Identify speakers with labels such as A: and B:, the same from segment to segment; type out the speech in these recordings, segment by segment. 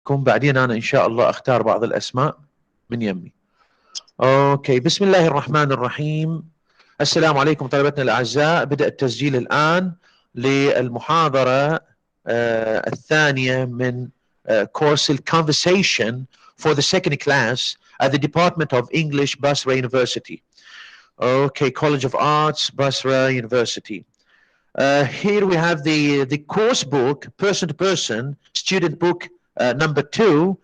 A: بعدين أنا إن شاء الله أختار بعض الأسماء من يمي. أوكي، بسم الله الرحمن الرحيم. السلام عليكم طلبتنا الأعزاء. بدأ التسجيل الآن للمحاضرة الثانية من course Conversation for the second class at the Department of English, Basra University. Okay, College of Arts, Basra University. Here we have the course book, person-to-person, student book number 2,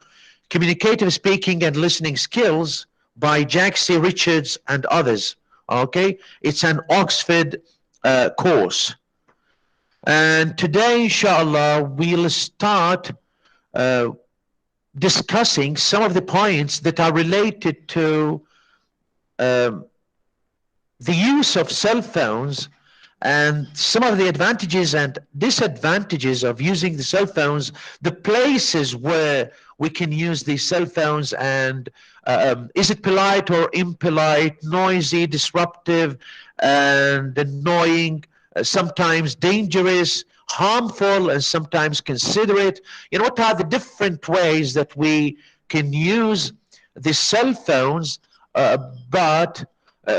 A: Communicative Speaking and Listening Skills by Jack C. Richards and others. Okay, it's an Oxford course. And today, inshallah, we'll start discussing some of the points that are related to the use of cell phones and some of the advantages and disadvantages of using the cell phones, the places where we can use these cell phones, and is it polite or impolite, noisy, disruptive, and annoying, sometimes dangerous, harmful, and sometimes considerate. You know, what are the different ways that we can use the cell phones, but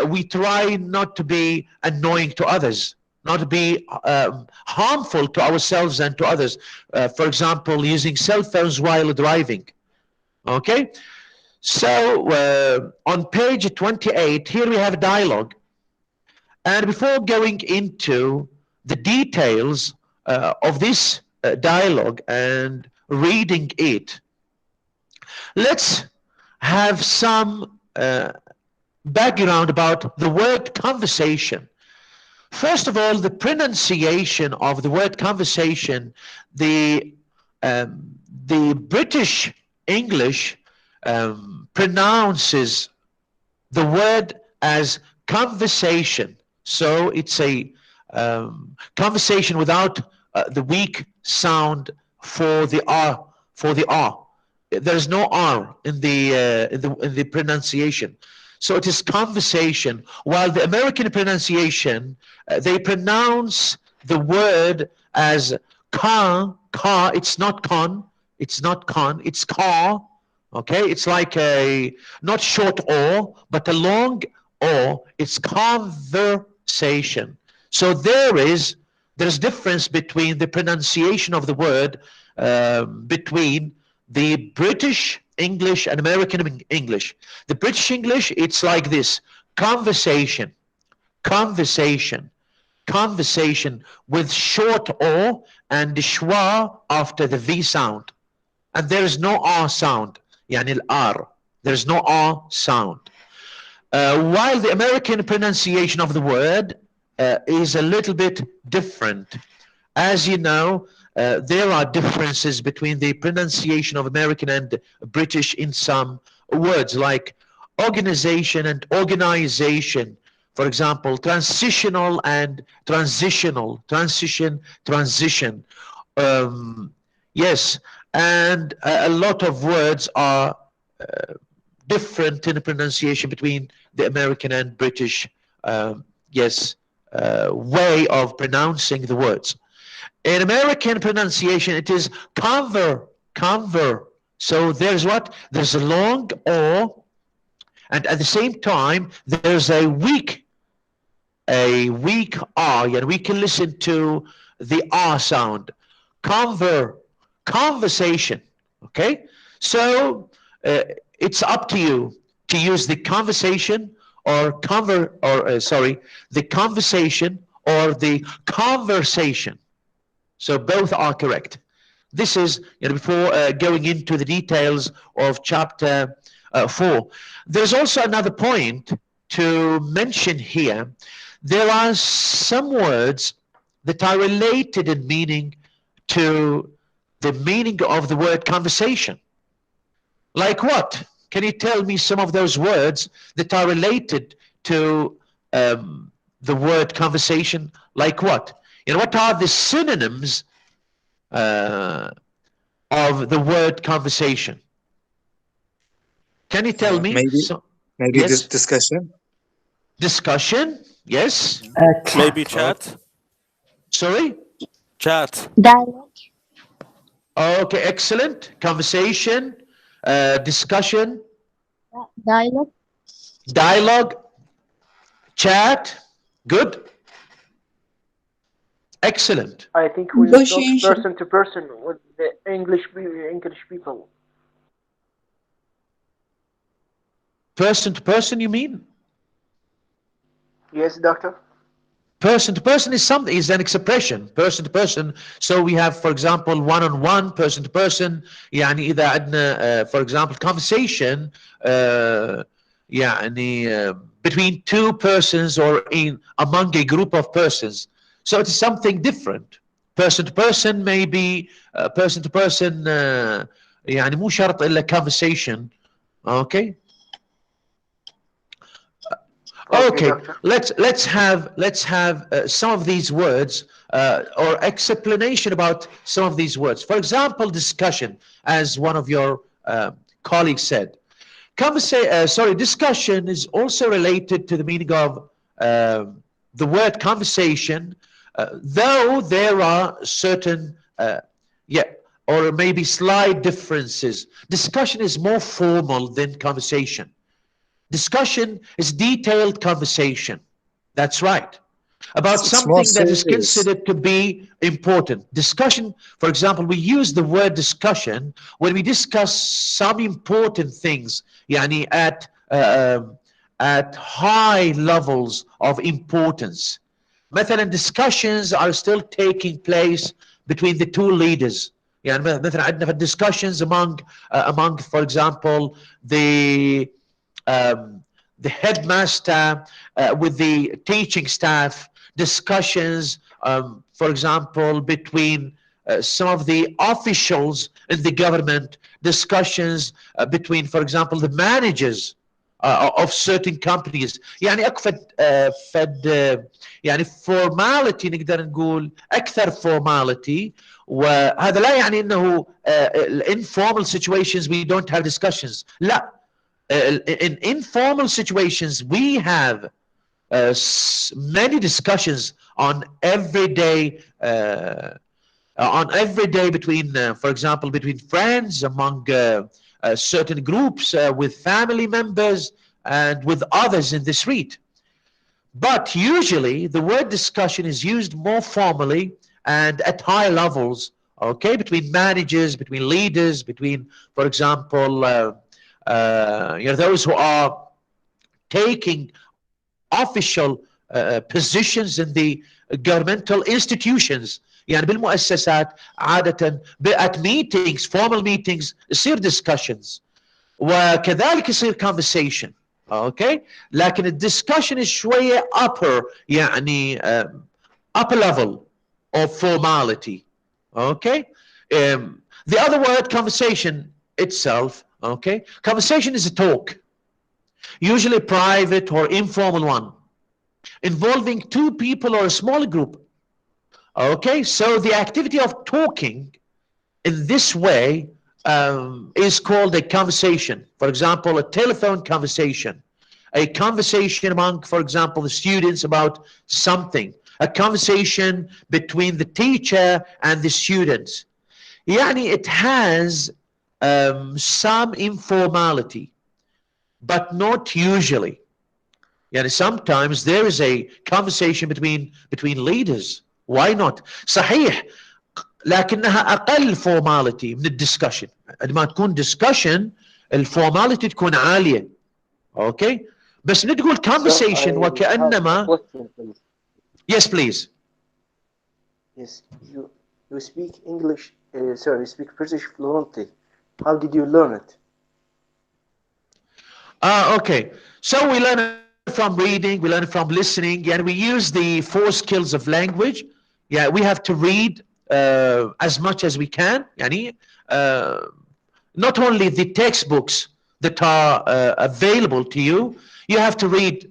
A: we try not to be annoying to others, not to be harmful to ourselves and to others. For example, using cell phones while driving. Okay, so on page 28, here we have a dialogue. And before going into the details of this dialogue and reading it, let's have some background about the word conversation. First of all, the pronunciation of the word conversation, the British English pronounces the word as conversation. So it's a conversation without the weak sound for the R. There's no R in the pronunciation. So it is conversation. While the American pronunciation, they pronounce the word as car. It's not con. It's not con. It's car. Okay. It's like a not short O, but a long O. It's conversation. So there's difference between the pronunciation of the word between the British English and American English. The British English, it's like this: conversation, conversation, conversation, with short O and the schwa after the V sound. And there is no R sound, yani al-R. There is no R sound. While the American pronunciation of the word is a little bit different. As you know, there are differences between the pronunciation of American and British in some words, like organization and organization. For example, transitional and transitional, transition, transition. Yes, and a lot of words are different in the pronunciation between the American and British, way of pronouncing the words. In American pronunciation, it is conver. So there's what? There's a long O, and at the same time, there's a weak R, and we can listen to the R sound. Conversation. Okay? So it's up to you to use the conversation or the conversation or the conversation. So both are correct. This is, before going into the details of chapter 4. There's also another point to mention here. There are some words that are related in meaning to the meaning of the word conversation. Like what? Can you tell me some of those words that are related to the word conversation? Like what? What are the synonyms of the word conversation? Can you tell me?
B: Maybe
A: yes?
B: This discussion.
A: Discussion, yes.
C: Maybe chat.
A: Sorry?
C: Chat.
D: Dialogue.
A: Okay, excellent. Conversation, discussion,
B: dialogue,
A: dialogue, chat. Good. Excellent.
C: I think when you talk
B: negotiation.
C: person to person with the English people.
A: Person to person, you mean?
C: Yes, doctor.
A: Person to person is something, is an expression. Person to person. So we have, for example, one on one, person to person. يعني إذا عندنا for example conversation يعني between two persons or in among a group of persons. So it is something different. Person to person may be person to person يعني مو شرط إلا conversation. Okay.
C: Okay,
A: Okay,
C: doctor.
A: let's have some of these words or explanation about some of these words. For example, discussion, as one of your colleagues said. Discussion is also related to the meaning of the word conversation, though there are certain, yeah, or maybe slight differences. Discussion is more formal than conversation. Discussion is detailed conversation. That's right. About
D: It's more
A: something that is
D: serious.
A: considered to be important. Discussion, for example, we use the word discussion when we discuss some important things, yani at high levels of importance. مثلا discussions are still taking place between the two leaders. يعني مثلا عندنا discussions among for example um, the headmaster with the teaching staff, discussions, for example, between some of the officials in the government, discussions between, for example, the managers of certain companies. يعني أكفد يعني formality نقدر نقول أكثر formality. وهذا لا يعني أنه informal situations we don't have discussions. لا. In informal situations, we have many discussions on every day between, for example, between friends, among certain groups, with family members, and with others in the street. But usually, the word discussion is used more formally and at high levels, okay, between managers, between leaders, between, for example, those who are taking official positions in the governmental institutions. يعني بالمؤسسات عادة at meetings, formal meetings, يصير discussions وكذلك يصير conversation. Okay, لكن الدiscussion شوية upper يعني upper level of formality. Okay, the other word conversation itself. Okay, conversation is a talk, usually private or informal one, involving two people or a small group. Okay, so the activity of talking in this way is called a conversation. For example, a telephone conversation, a conversation among, for example, the students about something, a conversation between the teacher and the students. يعني it has some informality, but not usually. يعني sometimes there is a conversation between leaders. Why not? صحيح لكنها أقل formality من الدiscussion. عندما تكون discussion الفورماليتي تكون عالية. اوكي بس نقول
C: Sir,
A: conversation
C: I have a
A: وكأنما.
C: question, please.
A: Yes, please.
C: Yes, you speak English. Sorry, you speak British fluently. How did you learn it?
A: Okay, so we learn it from reading, we learn it from listening, and we use the four skills of language. Yeah, we have to read as much as we can. يعني not only the textbooks that are available to you, you have to read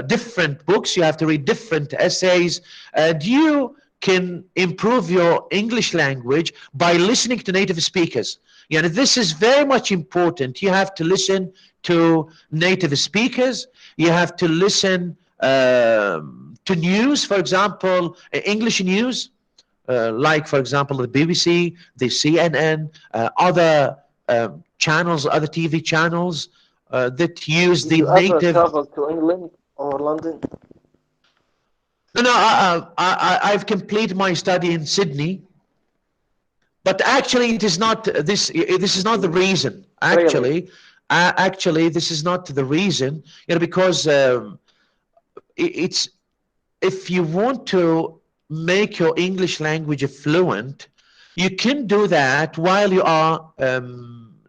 A: different books, you have to read different essays, and you can improve your English language by listening to native speakers. This is very much important. You have to listen to native speakers, you have to listen to news, for example, English news, like for example the BBC, the CNN, other channels, other TV channels that use
C: Did
A: the
C: you ever
A: native.
C: travel to England or London?
A: No, I've completed my study in Sydney, but actually it is not this. This is not the reason.
C: Really?
A: Actually, this is not the reason. Because it's if you want to make your English language fluent, you can do that while you are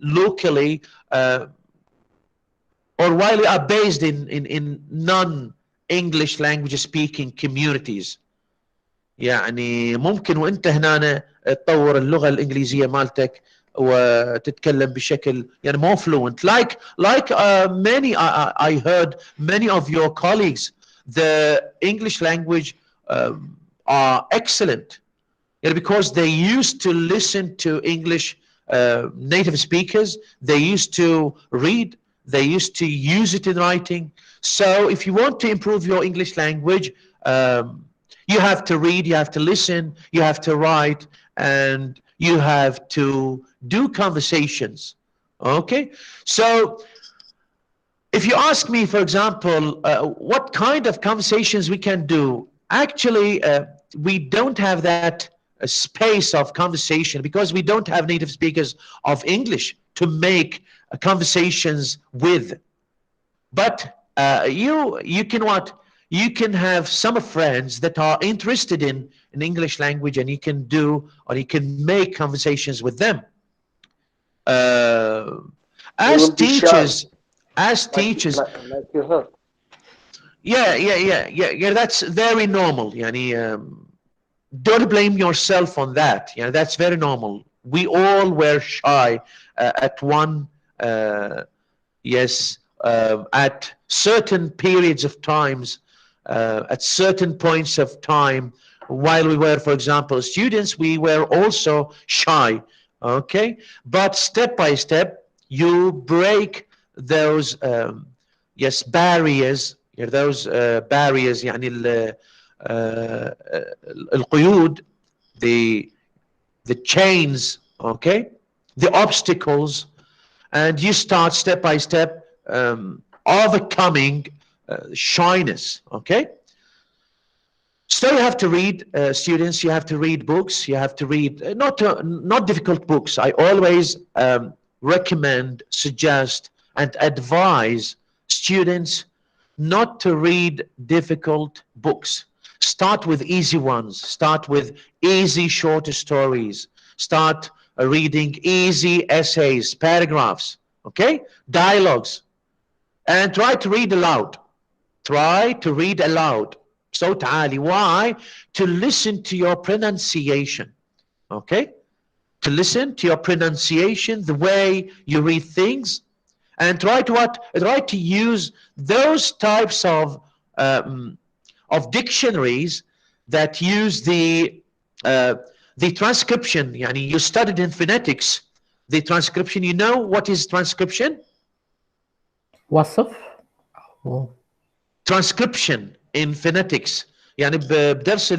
A: locally or while you are based in non-English language speaking communities. يعني ممكن وانت هنا تطور اللغة الإنجليزية مالتك وتتكلم بشكل يعني more fluent like many I heard many of your colleagues the English language are excellent because they used to listen to English native speakers, they used to read, they used to use it in writing. So if you want to improve your English language, you have to read, you have to listen, you have to write, and you have to do conversations. Okay? So if you ask me, for example, what kind of conversations we can do, actually, we don't have that space of conversation because we don't have native speakers of English to make conversations with. But you can what? You can have some friends that are interested in English language, and you can do or you can make conversations with them. Uh,
C: They
A: as
C: will be shy,
A: teachers, as teachers,
C: like you heard.
A: yeah. That's very normal. Yani, don't blame yourself on that. That's very normal. We all were shy at one, yes, at certain periods of times, at certain points of time. While we were, for example, students, we were also shy. Okay, but step by step, you break those yes barriers. Those barriers. يعني القيود, the chains, okay, the obstacles, and you start step by step overcoming shyness. Okay, so you have to read, students. You have to read books. You have to read not difficult books. I always recommend, suggest, and advise students not to read difficult books. Start with easy ones. Start with easy short stories. Start reading easy essays, paragraphs, okay, dialogues, and try to read aloud. Try to read aloud. So عالي. Why? To listen to your pronunciation. Okay? To listen to your pronunciation, the way you read things, and try to what? Try to use those types of dictionaries that use the transcription. يعني you studied in phonetics. The transcription. You know what is transcription?
D: وصف. أو
A: transcription in phonetics. يعني بدرس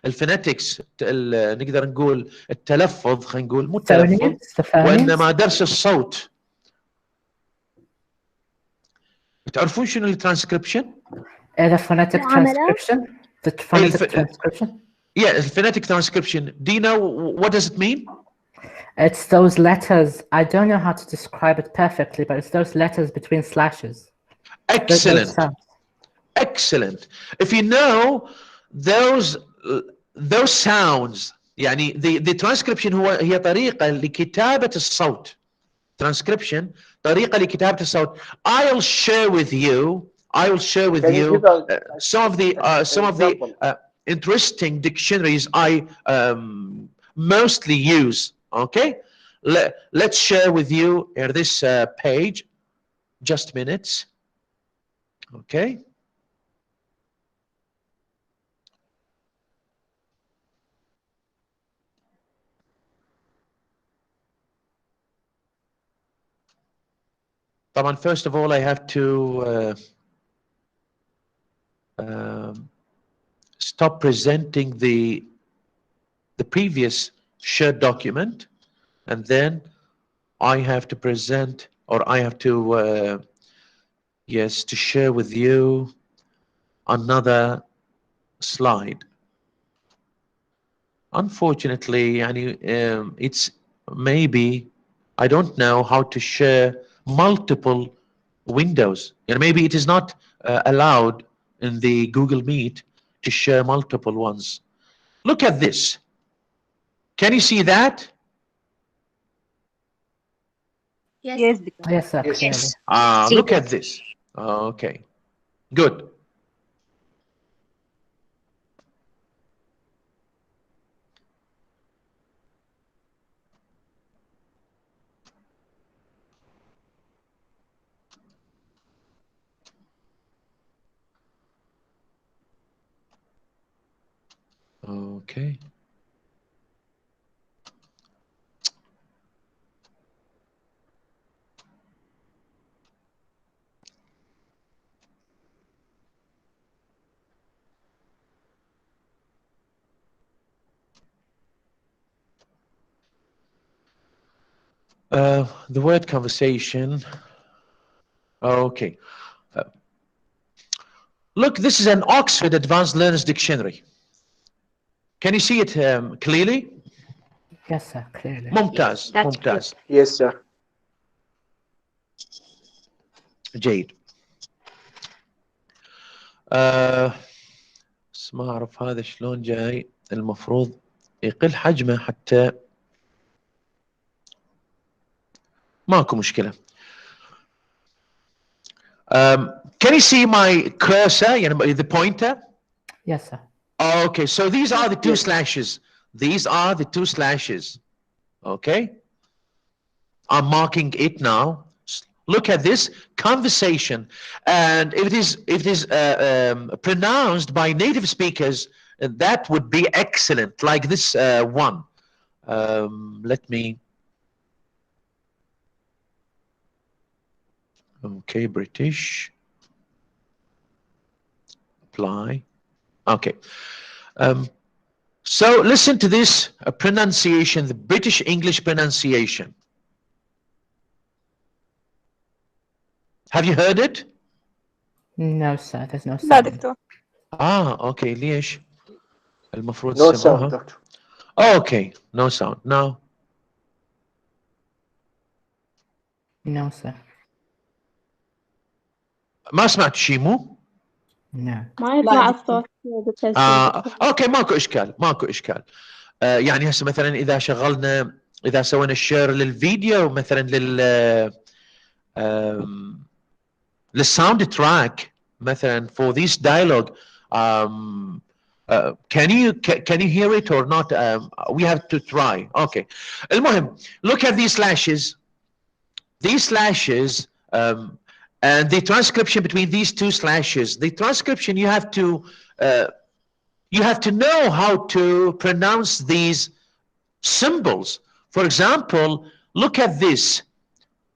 A: الفونetics نقدر نقول التلفظ، خلينا نقول مو التلفظ وانما درس الصوت. تعرفون شنو الترانسكريبشن؟
D: The phonetic transcription. The phonetic transcription.
A: Yeah, phonetic transcription. Do you know what does it mean?
D: It's those letters. I don't know how to describe it perfectly, but it's those letters between slashes.
A: Excellent. Excellent. If you know those sounds, يعني the transcription هي طريقة لكتابة الصوت. Transcription طريقة لكتابة الصوت. I'll share with you some of the interesting dictionaries I mostly use. Okay, let's share with you this page. Just minutes. Okay. طبعا first of all I have to stop presenting the the previous shared document, and then I have to present, or I have to, yes, to share with you another slide. Unfortunately, it's maybe, I don't know how to share multiple windows. Maybe it is not allowed in the Google Meet to share multiple ones. Look at this. Can you see that?
B: Yes.
D: Yes, sir,
C: Yes.
D: clearly.
A: Look at this. Okay, good. Okay. The word conversation. Okay. Look, this is an Oxford Advanced Learners Dictionary. Can you see it clearly?
D: Yes, sir, clearly.
A: ممتاز
B: That's
A: ممتاز.
C: Yes, sir.
A: جيد. بس ما أعرف هذا شلون جاي، المفروض يقل حجمه حتى ماكو مشكلة. Can you see my cursor, the pointer?
D: Yes, sir.
A: Okay, so these are the two
C: Yes.
A: slashes. These are the two slashes. Okay? I'm marking it now. Look at this conversation, and if it is pronounced by native speakers, that would be excellent. Like this one. Let me. Okay, British. Apply. Okay. So listen to this pronunciation, the British English pronunciation. Have you heard it?
D: No, sir, there's no
E: لا
D: sound.
E: دكتور.
A: اوكي ليش؟ المفروض
C: No sound,
A: تسمعها.
C: doctor.
A: Okay, no sound. Now.
D: No, sir.
A: ما سمعت شيء مو؟
D: No.
B: ما يطلع الصوت بالتسجيل.
A: اوكي ماكو اشكال ماكو اشكال. يعني هسه مثلا اذا شغلنا، اذا سوينا شير للفيديو مثلا للساوند تراك مثلا for this dialogue, can you hear it or not? We have to try. Okay. المهم, look at these slashes. These slashes and the transcription between these two slashes. The transcription, you have to know how to pronounce these symbols. For example, look at this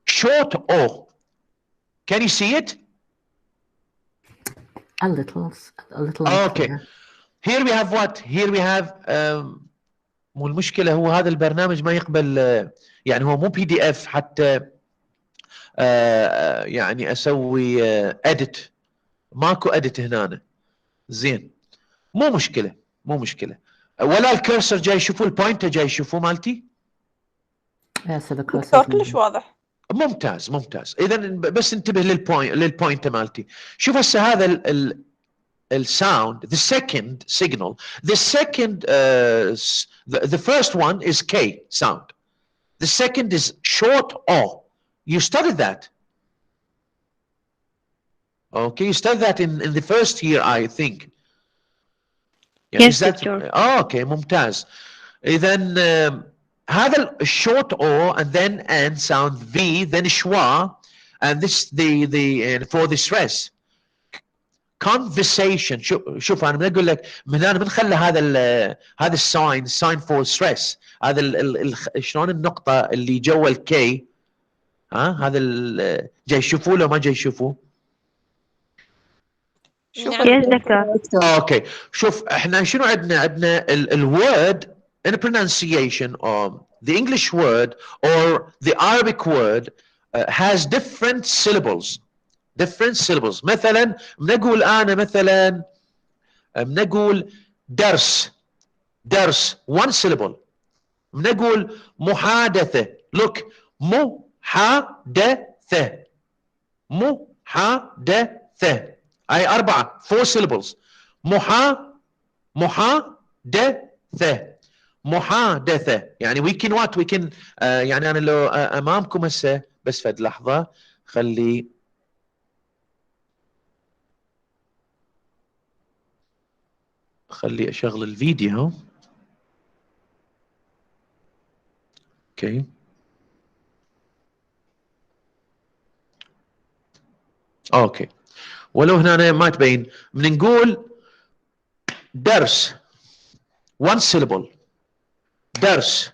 A: short O. Can you see it?
D: A little.
A: Okay. Here we have what? Here we have مو المشكلة هو هذا البرنامج ما يقبل يعني هو مو PDF حتى يعني اسوي edit. ماكو edit هنا. زين. مو مشكلة ولا الكرسر جاي يشوفوه، البوينتر جاي يشوفوه مالتي؟
D: Yes, sir, the
E: دكتور
D: cursor.
E: كلش واضح.
A: ممتاز. اذا بس انتبه للبوينتر مالتي. شوف هسه هذا الساوند, the second signal, the second the first one is K sound, the second is short O. You studied that. Okay, you studied that in the first year, I think.
B: Yes,
A: is that
B: doctor.
A: okay? ممتاز. اذا هذا short O and then N sound V, then schwa, and this the for the stress. Conversation. شوف انا بنقول لك من هنا بنخلي هذا الساين فور ستريس. هذا شلون النقطه اللي جوا الكي، هذا جاي يشوفوه لو ما جاي يشوفوه؟
E: شوف
B: Yes, doctor.
A: اوكي. شوف احنا شنو عندنا الوورد in pronunciation of the English word or the Arabic word has different syllables. Different syllables. مثلا بنقول أنا مثلا بنقول درس. درس one syllable. بنقول محادثة. Look محادثة. محادثة. أي 4 4 syllables. محادثة. محادثة. يعني we can what we can يعني أنا لو أمامكم هسه بس فد لحظة خلي أشغل الفيديو. اوكي اوكي ولو هنا ما تبين بنقول درس one syllable. درس.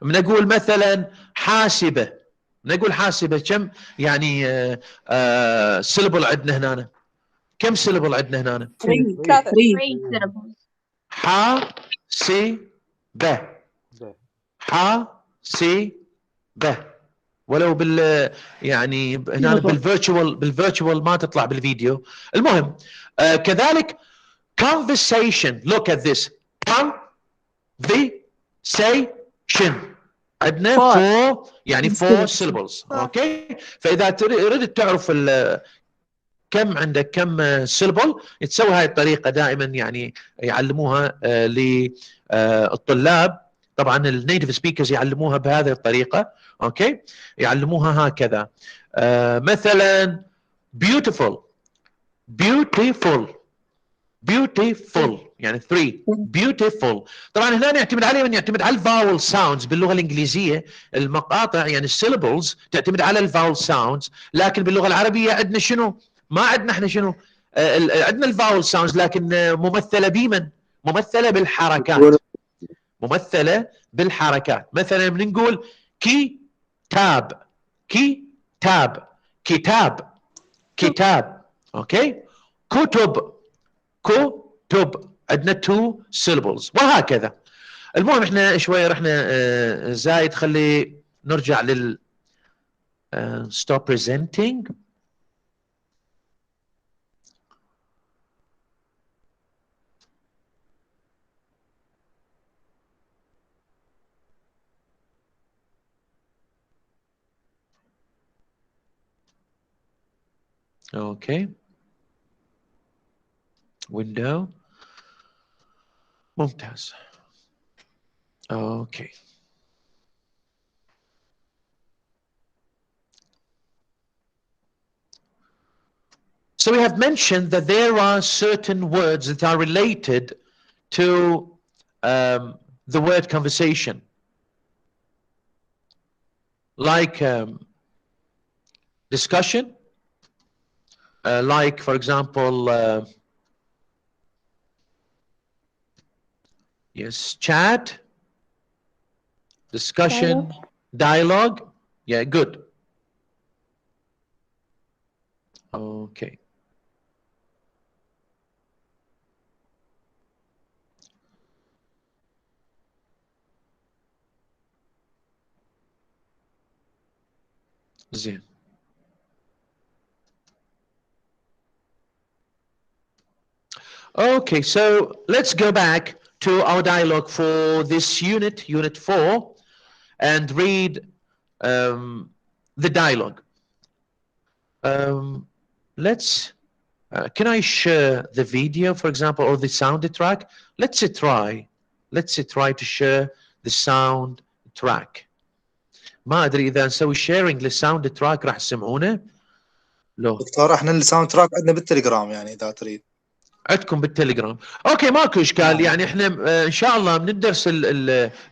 A: بنقول مثلا حاسبة. بنقول حاسبة كم يعني syllable عندنا هنا؟ كم syllable عندنا هنا؟
B: 3 syllables.
A: حاسبة. حاسبة. ولو بال يعني هنا بالفيرتشوال ما تطلع بالفيديو. المهم كذلك conversation. Look at this. conversation. عندنا 4 يعني 4 syllables. اوكي فاذا تريد تعرف كم عندك كم syllable تسوي هاي الطريقه دائما يعني يعلموها للطلاب. طبعا النيتيف سبيكرز يعلموها بهذه الطريقه. اوكي يعلموها هكذا. مثلا beautiful. beautiful. beautiful يعني 3 beautiful. طبعا هنا يعتمد عليه من يعتمد على الفاول ساوندز باللغه الانجليزيه. المقاطع يعني السيلبلز تعتمد على الفاول ساوندز. لكن باللغه العربيه عندنا شنو؟ ما عندنا احنا شنو؟ عندنا الفاول ساوندز لكن ممثله بمن؟ ممثله بالحركات. ممثله بالحركات. مثلا بنقول كتاب. كتاب. كتاب. كتاب. اوكي كتب. كتب. عندنا 2 syllables وهكذا. المهم احنا شويه رحنا زايد. خلي نرجع لل stop presenting. اوكي window. ممتاز. اوكي so we have mentioned that there are certain words that are related to the word conversation, like discussion, like for example yes chat, discussion, dialogue. Yeah, good. Okay. زين. Okay, so let's go back to our dialogue for this unit 4, and read the dialogue. Let's can I share the video, for example, or the sound track? Let's try to share the sound track. ما ادري اذا نسوي شيرنج للساوند تراك راح تسمعونه. لو
E: دكتور احنا الساوند تراك عندنا بالتليجرام يعني اذا تريد.
A: عندكم بالتليجرام. اوكي ماكو اشكال.
E: نعم.
A: يعني احنا ان شاء الله من الدرس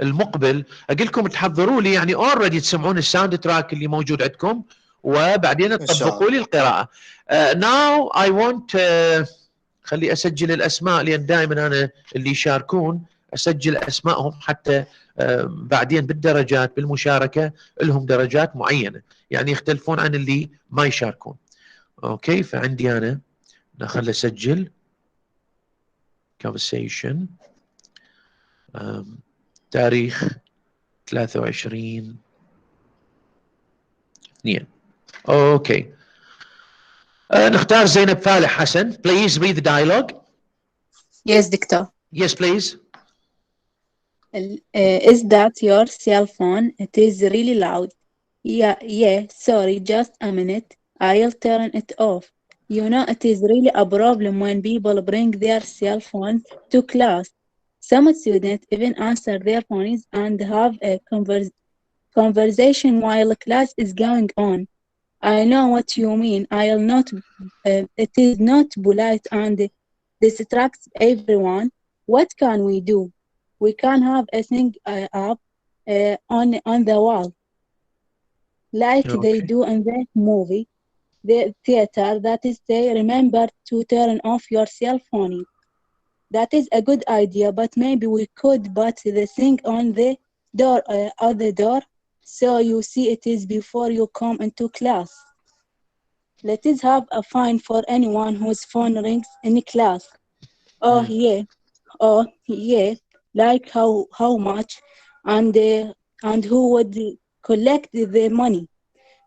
A: المقبل اقول لكم تحضروا لي يعني اوريدي تسمعون الساوند تراك اللي موجود عندكم وبعدين تطبقوا لي القراءه. now I want خلي اسجل الاسماء لان دائما انا اللي يشاركون اسجل اسمائهم حتى بعدين بالدرجات بالمشاركه لهم درجات معينه يعني يختلفون عن اللي ما يشاركون. اوكي فعندي انا خلي اسجل conversation. تاريخ 23 2. اوكي. نختار زينب فالح حسن. Please read the dialogue.
B: Yes, Doctor.
A: Yes, please.
B: Is that your cell phone? It is really loud. Yeah, sorry, just a minute. I'll turn it off. You know, it is really a problem when people bring their cell phones to class. Some students even answer their phones and have a conversation while class is going on. I know what you mean. I'll not. It is not polite and distracts everyone. What can we do? We can have a thing up on the wall, like they
A: Okay.
B: do in the movie, the theater. That is, say, remember to turn off your cell phone. That is a good idea, but maybe we could put the thing on the door, so you see it is before you come into class. Let's have a fine for anyone whose phone rings in class. Oh yeah, oh yeah. Like how much, and who would collect the money?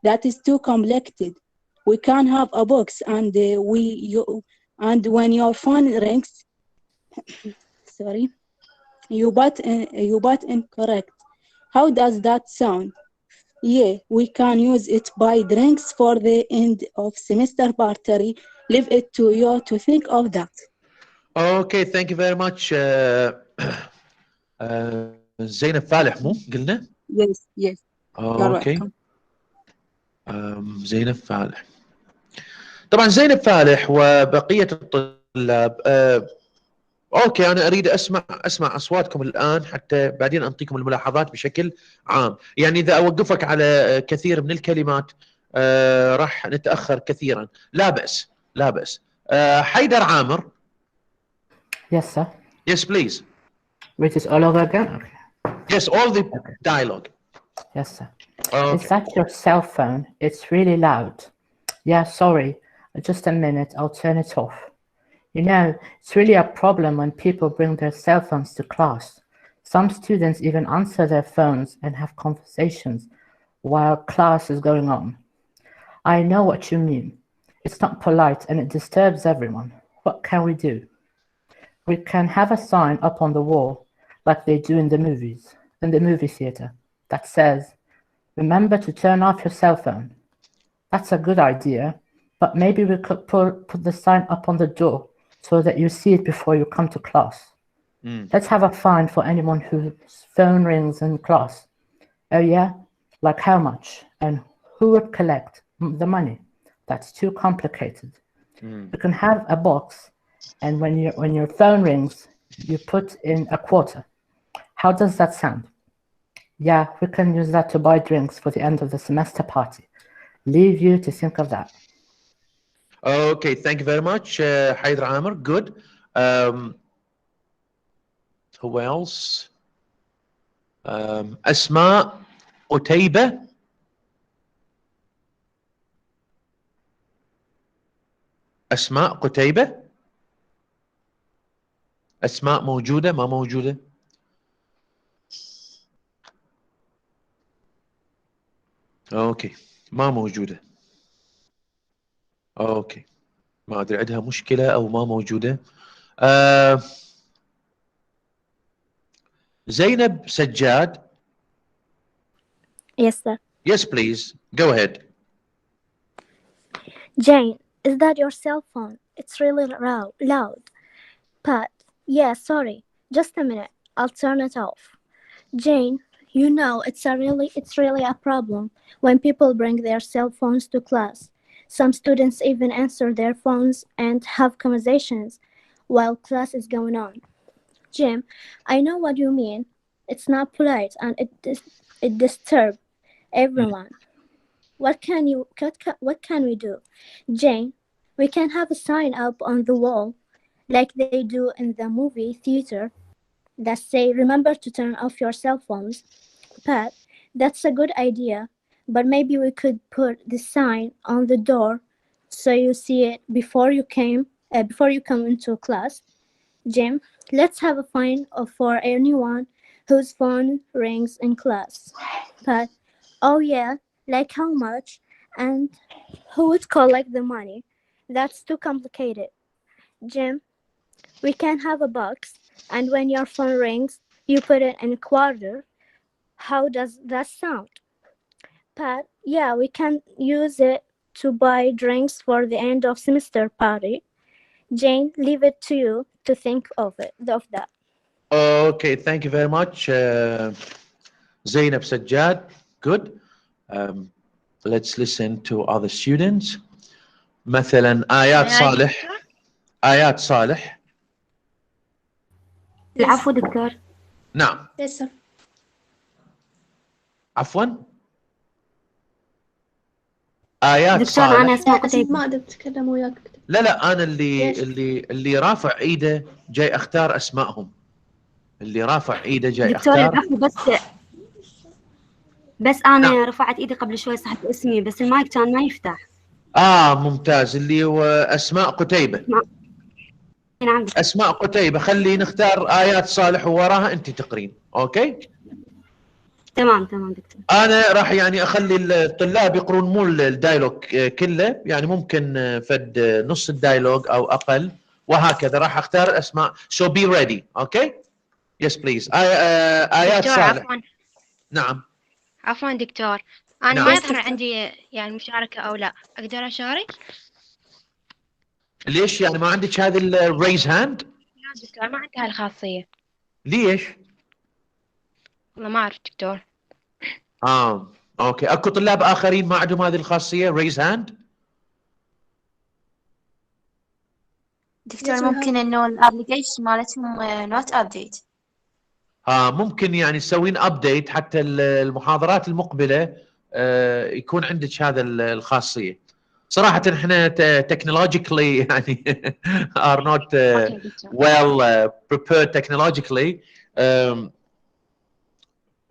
B: That is too complicated. We can have a box, and when your phone rings, sorry, you bought incorrect. How does that sound? Yeah, we can use it buy drinks for the end of semester party. Leave it to you to think of that.
A: Okay, thank you very much. زينب فالح مو قلنا؟
B: Yes, you're
A: اوكي.
B: welcome.
A: زينب فالح. طبعا زينب فالح وبقية الطلاب اوكي، انا اريد اسمع اصواتكم الان حتى بعدين انطيكم الملاحظات بشكل عام. يعني اذا اوقفك على كثير من الكلمات راح نتاخر كثيرا. لا باس، لا باس. حيدر عامر.
D: Yes, sir.
A: Yes, please.
D: Which is all over again? Okay.
A: Yes, all the dialogue.
D: Yes, sir.
A: Okay.
D: Is that your cell phone? It's really loud. Yeah, sorry. Just a minute. I'll turn it off. You know, it's really a problem when people bring their cell phones to class. Some students even answer their phones and have conversations while class is going on. I know what you mean. It's not polite and it disturbs everyone. What can we do? We can have a sign up on the wall, like they do in the movie theater, that says, "Remember to turn off your cell phone." That's a good idea, but maybe we could put the sign up on the door so that you see it before you come to class. Let's have a fine for anyone whose phone rings in class. Oh yeah? Like how much? And who would collect the money? That's too complicated. You can have a box, and when your phone rings, you put in a quarter. How does that sound? Yeah, we can use that to buy drinks for the end of the semester party. Leave you to think of that.
A: Okay, thank you very much, حيدر عامر. Good. Who else? أسماء قتيبة. أسماء قتيبة. أسماء موجودة ما موجودة؟ اوكي، ما موجودة. اوكي، ما ادري عندها مشكلة او ما موجودة. زينب سجاد.
F: Yes, sir.
A: Yes, please. Go ahead.
F: Jane, is that your cell phone? It's really loud. Pat, yeah, sorry. Just a minute. I'll turn it off. Jane, you know it's really a problem when people bring their cell phones to class. Some students even answer their phones and have conversations while class is going on. Jim, I know what you mean. It's not polite and it disturbs everyone. What can we do? Jane, we can have a sign up on the wall like they do in the movie theater that say, "Remember to turn off your cell phones." Pat, that's a good idea, but maybe we could put the sign on the door so you see it before you come into class. Jim, Let's have a fine for anyone whose phone rings in class. But, oh yeah, like how much? And who would collect the money? That's too complicated. Jim, we can have a box, and when your phone rings, you put it in a quarter. How does that sound? Pat, yeah, we can use it to buy drinks for the end of semester party. Jane, leave it to you to think of that.
A: Okay, thank you very much, Zainab Sajjad. Good. Um, let's listen to other students. مثلا آيات صالح.
G: العفو دكتور.
A: نعم.
H: Yes, sir.
A: عفوا. آيات
G: دكتور
A: صالح.
G: أنا أسماء
H: ما
G: قتيبة.
H: أقدر أتكلم وياك.
A: لا انا
H: ليش؟
A: اللي رافع ايده جاي اختار اسمائهم. اللي رافع ايده جاي
G: دكتور
A: اختار.
G: العفو بس أنا رفعت إيدي قبل شوي صحت اسمي بس المايك كان ما يفتح.
A: ممتاز. اللي هو اسماء قتيبة.
G: نعم دكتور.
A: اسماء قتيبة. خلي نختار آيات صالح ووراها انت تقرين. اوكي
G: تمام دكتور.
A: انا راح يعني اخلي الطلاب يقرون مو الدايلوج كله، يعني ممكن فد نص الدايلوج او اقل، وهكذا راح اختار الاسماء. so be ready. اوكي yes please. آيات
I: دكتور
A: صالح.
I: عفوا
A: نعم
I: عفوا دكتور، أنا
A: نعم.
I: ما يظهر عندي يعني مشاركة أو لا، أقدر أشارك؟
A: ليش يعني ما عندك هذه الريز هاند؟
I: لا دكتور ما عندي هاي الخاصية.
A: ليش؟
I: والله ما أعرف دكتور.
A: اوكي. اكو طلاب اخرين ما عندهم هذه الخاصيه ريز هاند؟
J: دكتور ممكن انه الابلكيشن مالتهم نوت ابديت.
A: ممكن يعني تسوين ابديت حتى المحاضرات المقبله يكون عندك هذا الخاصيه. صراحه احنا تكنولوجيكلي يعني are not well prepared technologically.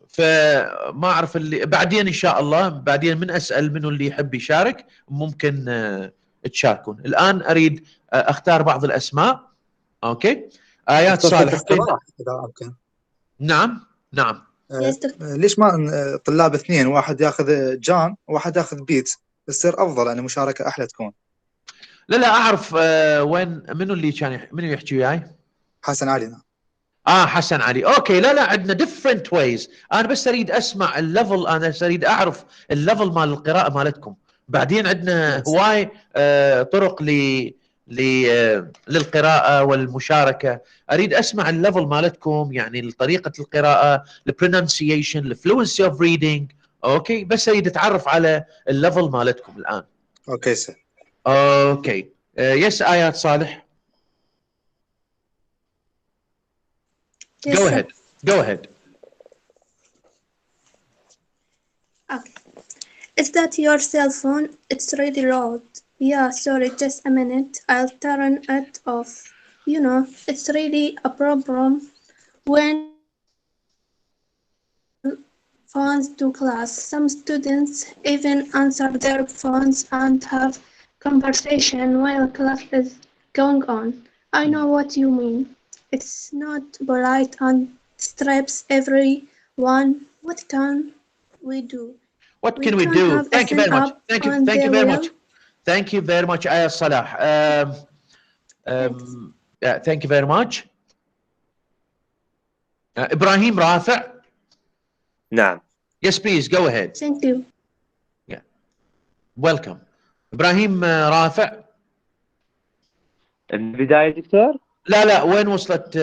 A: فما اعرف اللي بعدين ان شاء الله بعدين من اسال منو اللي يحب يشارك ممكن تشاركون. الان اريد اختار بعض الاسماء. اوكي آيات صالح. نعم
E: ليش ما طلاب اثنين، واحد ياخذ جان وواحد ياخذ بيت، يصير افضل يعني مشاركه احلى تكون.
A: لا اعرف وين منو اللي كان منو يحكي وياي؟
E: حسن علي. نعم
A: حسن علي. اوكي لا عندنا different ways. انا بس اريد اسمع الليفل، انا اريد اعرف الليفل مال القراءه مالتكم. بعدين عندنا هواي طرق للقراءه والمشاركه. اريد اسمع الليفل مالتكم، يعني طريقه القراءه، البرونسيشن، الفلوينسي اوف ريدنج. اوكي بس اريد اتعرف على الليفل مالتكم الان.
E: اوكي سر.
A: اوكي يس آيات صالح.
H: Yes,
A: Go
H: sir.
A: ahead. Go ahead.
H: Okay. Is that your cell phone? It's really loud. Yeah, sorry, just a minute. I'll turn it off. You know, it's really a problem when phones to class. Some students even answer their phones and have conversation while class is going on. I know what you mean. It's not polite and strips everyone. What can we do?
A: What can we do? Thank you very much. Thank you very much. Thank you very much, Ayat Salah. Thank you very much. Ibrahim Rafi'.
K: نعم.
A: Yes, please go ahead.
H: Thank you.
A: Yeah. Welcome. Ibrahim Rafi'.
K: البداية دكتور؟
A: لا وين وصلت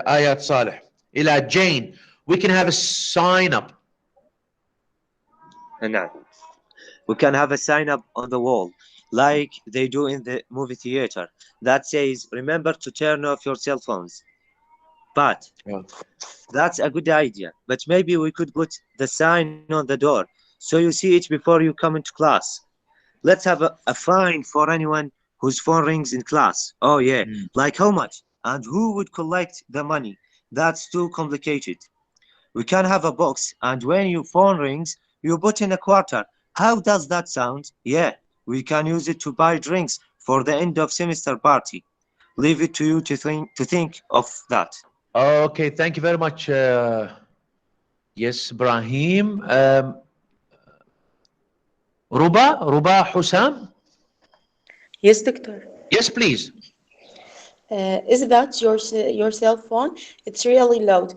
A: آيات صالح؟ إلى Jane. We can have a sign up.
K: نعم. We can have a sign up on the wall like they do in the movie theater that says remember to turn off your cell phones. But that's a good idea. But maybe we could put the sign on the door so you see it before you come into class. Let's have a fine for anyone whose phone rings in class. Oh yeah, like how much? And who would collect the money? That's too complicated. We can have a box and when your phone rings, you put in a quarter. How does that sound? Yeah, we can use it to buy drinks for the end of semester party. Leave it to you to think of that.
A: Okay, thank you very much. Yes, Ibrahim. Ruba Hussam.
L: Yes, doctor.
A: Yes, please.
L: Is that your cell phone? It's really loud.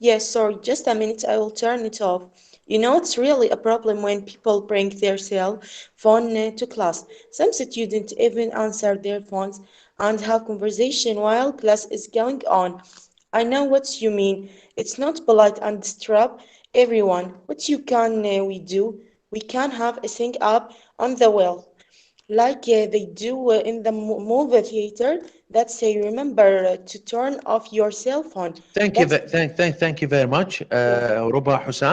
L: Yes, sorry, just a minute, I will turn it off. You know, it's really a problem when people bring their cell phone to class. Some students even answer their phones and have conversation while class is going on. I know what you mean. It's not polite and disturb everyone. What you can we do? We can have a thing up on the wall like they do in the movie theater that say remember to turn off your cell phone.
A: Thank you very much, Ruba Hussam.